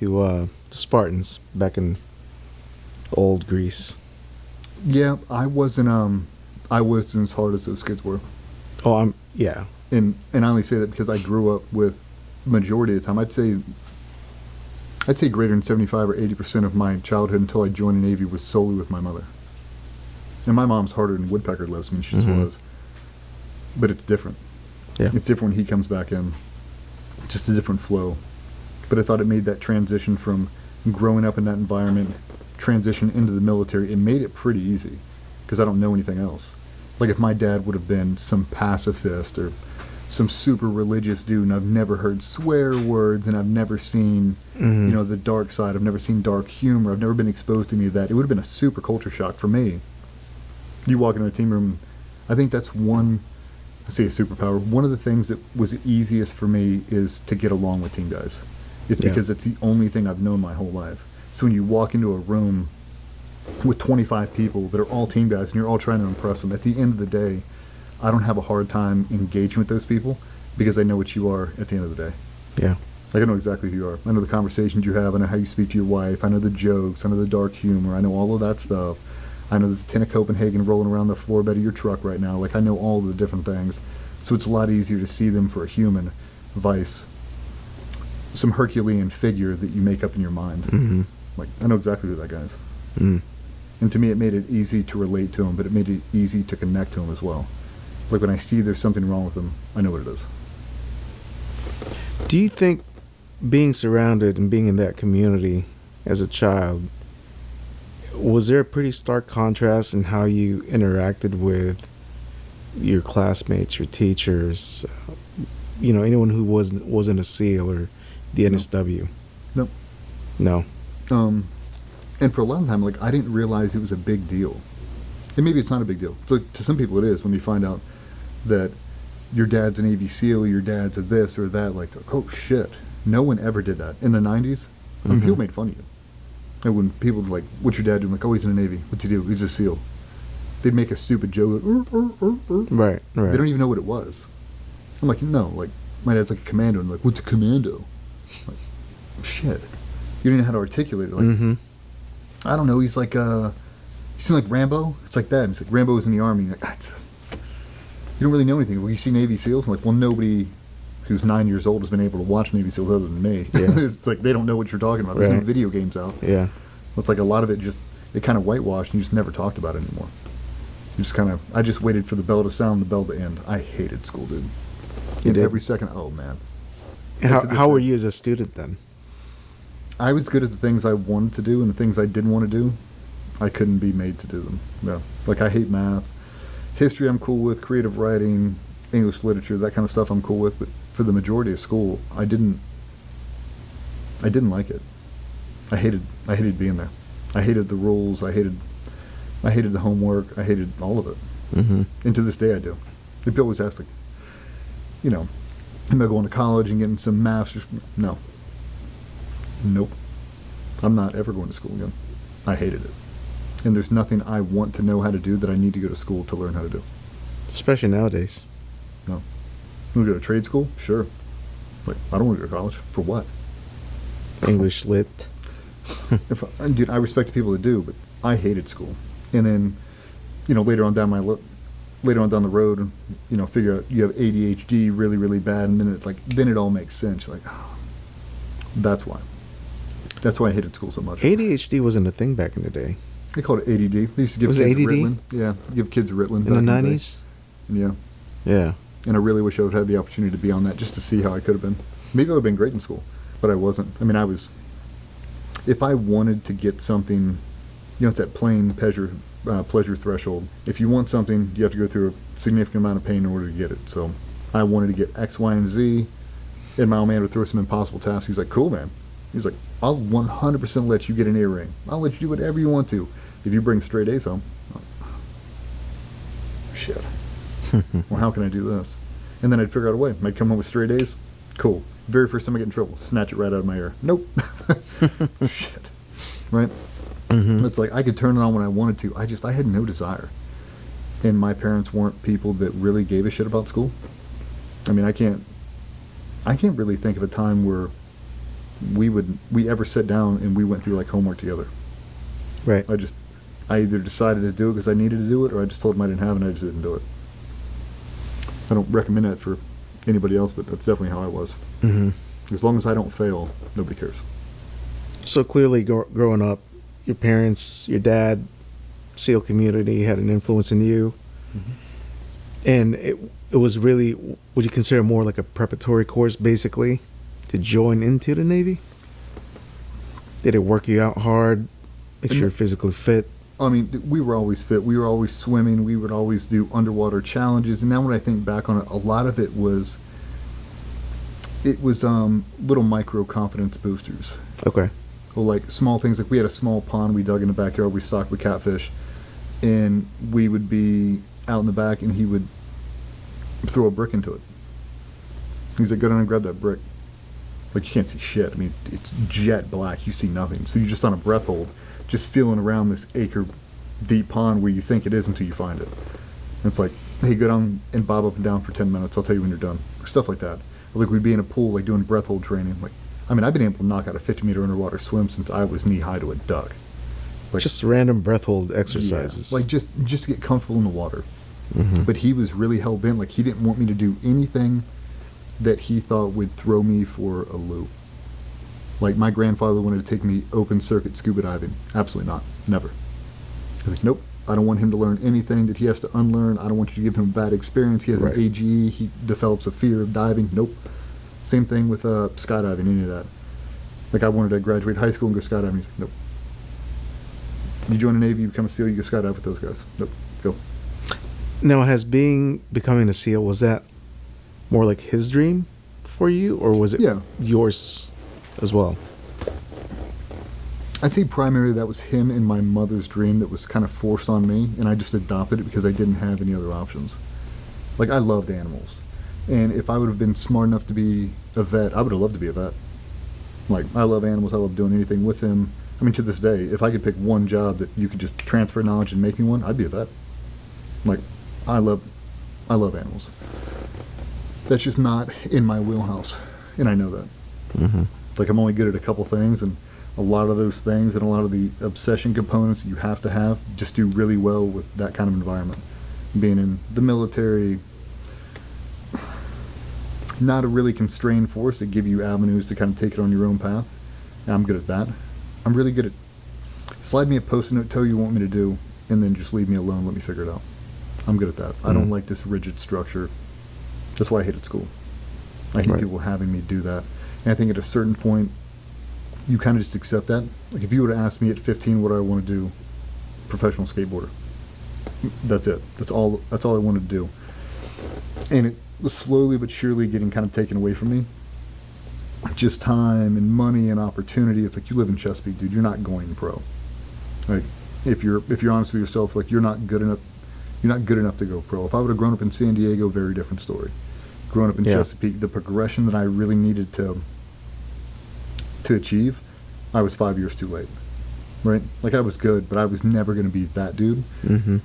to the Spartans back in old Greece? Yeah, I wasn't as hard as those kids were. Oh, yeah. And I only say that because I grew up with, majority of the time, I'd say greater than 75 or 80% of my childhood until I joined the Navy was solely with my mother. And my mom's harder than Woodpecker lives. I mean, she just was. But it's different. Yeah. It's different when he comes back in. Just a different flow. But I thought it made that transition from growing up in that environment, transition into the military, it made it pretty easy because I don't know anything else. Like if my dad would have been some pacifist or some super religious dude and I've never heard swear words and I've never seen, the dark side, I've never seen dark humor, I've never been exposed to any of that, it would have been a super culture shock for me. You walk into a team room, I think that's one, I say a superpower, one of the things that was easiest for me is to get along with team guys. It's because it's the only thing I've known my whole life. So when you walk into a room with 25 people that are all team guys and you're all trying to impress them, at the end of the day, I don't have a hard time engaging with those people because I know what you are at the end of the day. Yeah. Like I know exactly who you are. I know the conversations you have. I know how you speak to your wife. I know the jokes. I know the dark humor. I know all of that stuff. I know there's a tin of Copenhagen rolling around the floor bed of your truck right now. Like I know all the different things. So it's a lot easier to see them for a human vice some Herculean figure that you make up in your mind. Like I know exactly who that guy is. And to me it made it easy to relate to him, but it made it easy to connect to him as well. Like when I see there's something wrong with him, I know what it is. Do you think being surrounded and being in that community as a child, was there a pretty stark contrast in how you interacted with your classmates, your teachers, anyone who wasn't a SEAL or the NSW? No. No. And for a long time, like I didn't realize it was a big deal. And maybe it's not a big deal. So to some people it is when you find out that your dad's a Navy SEAL, your dad's a this or that, like, oh shit. No one ever did that. In the 90s, people made fun of you. And when people were like, what's your dad doing? Like, oh, he's in the Navy. What's he do? He's a SEAL. They'd make a stupid joke. Like, Right. They don't even know what it was. I'm like, no, like, my dad's like a commando. And like, what's a commando? Like, shit. You don't know how to articulate it. Like, I don't know. He's like, you seen like Rambo? It's like that. And it's like, Rambo was in the Army. And you're like, you don't really know anything. Well, you see Navy SEALs? I'm like, well, nobody who's 9 years old has been able to watch Navy SEALs other than me. Yeah. It's like, they don't know what you're talking about. There's no video games out. Yeah. It's like a lot of it it kind of whitewashed and you just never talked about it anymore. I just waited for the bell to sound, the bell to end. I hated school, dude. You did? Every second, oh man. How were you as a student then? I was good at the things I wanted to do, and the things I didn't want to do, I couldn't be made to do them. No. Like I hate math. History I'm cool with, creative writing, English literature, that kind of stuff I'm cool with, but for the majority of school, I didn't like it. I hated being there. I hated the rules, I hated the homework, I hated all of it. And to this day I do. People always ask, like, am I going to college and getting some master's? No. Nope. I'm not ever going to school again. I hated it. And there's nothing I want to know how to do that I need to go to school to learn how to do. Especially nowadays. No. You want to go to trade school? Sure. Like, I don't want to go to college. For what? English lit. Dude, I respect the people that do, but I hated school. And then, later on down the road, figure out you have ADHD really, really bad, and then it all makes sense. You're like, oh, that's why. That's why I hated school so much. ADHD wasn't a thing back in the day. They called it ADD. They used to give kids Ritalin. Yeah, give kids Ritalin. In the 90s? Yeah. Yeah. And I really wish I would have had the opportunity to be on that just to see how I could have been. Maybe I would have been great in school, but I wasn't. I mean, if I wanted to get something, it's that plain pleasure threshold. If you want something, you have to go through a significant amount of pain in order to get it. So I wanted to get X, Y, and Z, and my old man would throw some impossible tasks. He's like, cool, man. He's like, I'll 100% let you get an A ring. I'll let you do whatever you want to if you bring straight A's home. Oh, shit. Well, how can I do this? And then I'd figure out a way. I'd come home with straight A's. Cool. Very first time I get in trouble, snatch it right out of my ear. Nope. Shit. Right? It's like I could turn it on when I wanted to. I had no desire. And my parents weren't people that really gave a shit about school. I mean, I can't really think of a time where we ever sat down and we went through like homework together. Right. I either decided to do it because I needed to do it, or I just told him I didn't have it and I just didn't do it. I don't recommend that for anybody else, but that's definitely how I was. Mm-hmm. As long as I don't fail, nobody cares. So clearly, growing up, your parents, your dad, SEAL community had an influence in you, and it was really, would you consider it more like a preparatory course, basically, to join into the Navy? Did it work you out hard, make sure you're physically fit? I mean, we were always fit. We were always swimming. We would always do underwater challenges. And now when I think back on it, a lot of it was little micro confidence boosters. Okay. Well, like small things. Like we had a small pond we dug in the backyard. We stocked with catfish, and we would be out in the back, and he would throw a brick into it. He's like, "Go down and grab that brick." Like you can't see shit. I mean, it's jet black. You see nothing. So you're just on a breath hold, just feeling around this acre deep pond where you think it is until you find it. And it's like, hey, go down and bob up and down for 10 minutes. I'll tell you when you're done. Stuff like that. Or like we'd be in a pool, like doing breath hold training. Like, I mean, I've been able to knock out a 50-meter underwater swim since I was knee high to a duck. Like, just random breath hold exercises. Yeah, like just to get comfortable in the water. Mm-hmm. But he was really hell bent. Like he didn't want me to do anything that he thought would throw me for a loop. Like my grandfather wanted to take me open circuit scuba diving. Absolutely not. Never. I was like, nope. I don't want him to learn anything that he has to unlearn. I don't want you to give him a bad experience. He has Right. an AGE. He develops a fear of diving. Nope. Same thing with skydiving, any of that. Like I wanted to graduate high school and go skydiving. He's like, nope. You join the Navy, you become a SEAL, you go skydive with those guys. Nope. Go. Now, becoming a SEAL, was that more like his dream for you, or was it Yeah. yours as well? I'd say primarily that was him and my mother's dream that was kind of forced on me, and I just adopted it because I didn't have any other options. Like, I loved animals. And if I would have been smart enough to be a vet, I would have loved to be a vet. Like, I love animals. I love doing anything with them. I mean, to this day, if I could pick one job that you could just transfer knowledge and make me one, I'd be a vet. Like, I love animals. That's just not in my wheelhouse, and I know that. Mm-hmm. Like, I'm only good at a couple things, and a lot of those things and a lot of the obsession components you have to have just do really well with that kind of environment. Being in the military, not a really constrained force that give you avenues to kind of take it on your own path. And I'm good at that. I'm really good at slide me a post-it note, tell you what you want me to do, and then just leave me alone, let me figure it out. I'm good at that. I don't like this rigid structure. That's why I hated school. I hate Right. people having me do that. And I think at a certain point, you kind of just accept that. Like if you were to ask me at 15 what I want to do, professional skateboarder. That's it. That's all I wanted to do. And it was slowly but surely getting kind of taken away from me. Just time and money and opportunity. It's like you live in Chesapeake, dude. You're not going pro. Like if you're honest with yourself, like you're not good enough. You're not good enough to go pro. If I would have grown up in San Diego, very different story. Growing up in Chesapeake, the progression that I really needed to achieve, I was 5 years too late. Right? Like I was good, but I was never going to be that dude. Mm-hmm.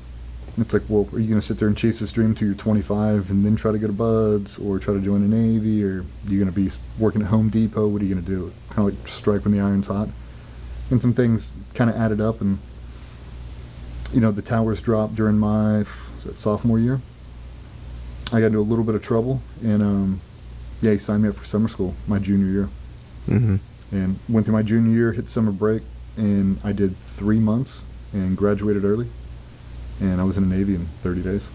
It's like, well, are you going to sit there and chase this dream till you're 25 and then try to go to Buds or try to join the Navy, or are you going to be working at Home Depot? What are you going to do? Kind of like strike when the iron's hot. And some things kind of added up, and you know, the towers dropped during my sophomore year. I got into a little bit of trouble, and he signed me up for summer school my junior year. Mm-hmm. And went through my junior year, hit summer break, and I did 3 months and graduated early. And I was in the Navy in 30 days.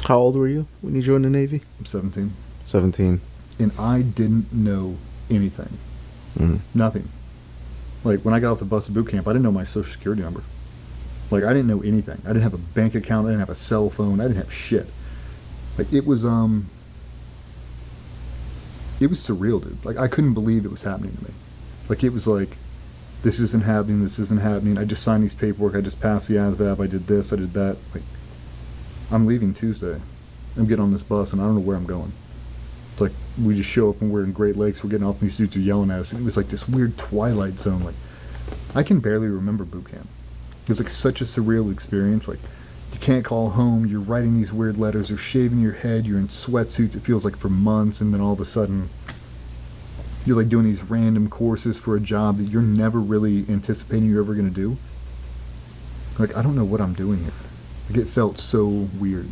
How old were you when you joined the Navy? I'm 17. 17. And I didn't know anything. Mm. Nothing. Like, when I got off the bus at boot camp, I didn't know my social security number. Like, I didn't know anything. I didn't have a bank account. I didn't have a cell phone. I didn't have shit. Like, it was surreal, dude. Like, I couldn't believe it was happening to me. Like, it was like, this isn't happening, this isn't happening. I just signed these paperwork. I just passed the ASVAB. I did this, I did that. Like, I'm leaving Tuesday. I'm getting on this bus, and I don't know where I'm going. It's like, we just show up, and we're in Great Lakes. We're getting off, and these dudes are yelling at us. And it was like this weird Twilight Zone. Like, I can barely remember boot camp. It was like such a surreal experience. Like, you can't call home. You're writing these weird letters. They're shaving your head. You're in sweatsuits. It feels like for months, and then all of a sudden, You're like doing these random courses for a job that you're never really anticipating you're ever going to do. Like, I don't know what I'm doing here. Like, it felt so weird.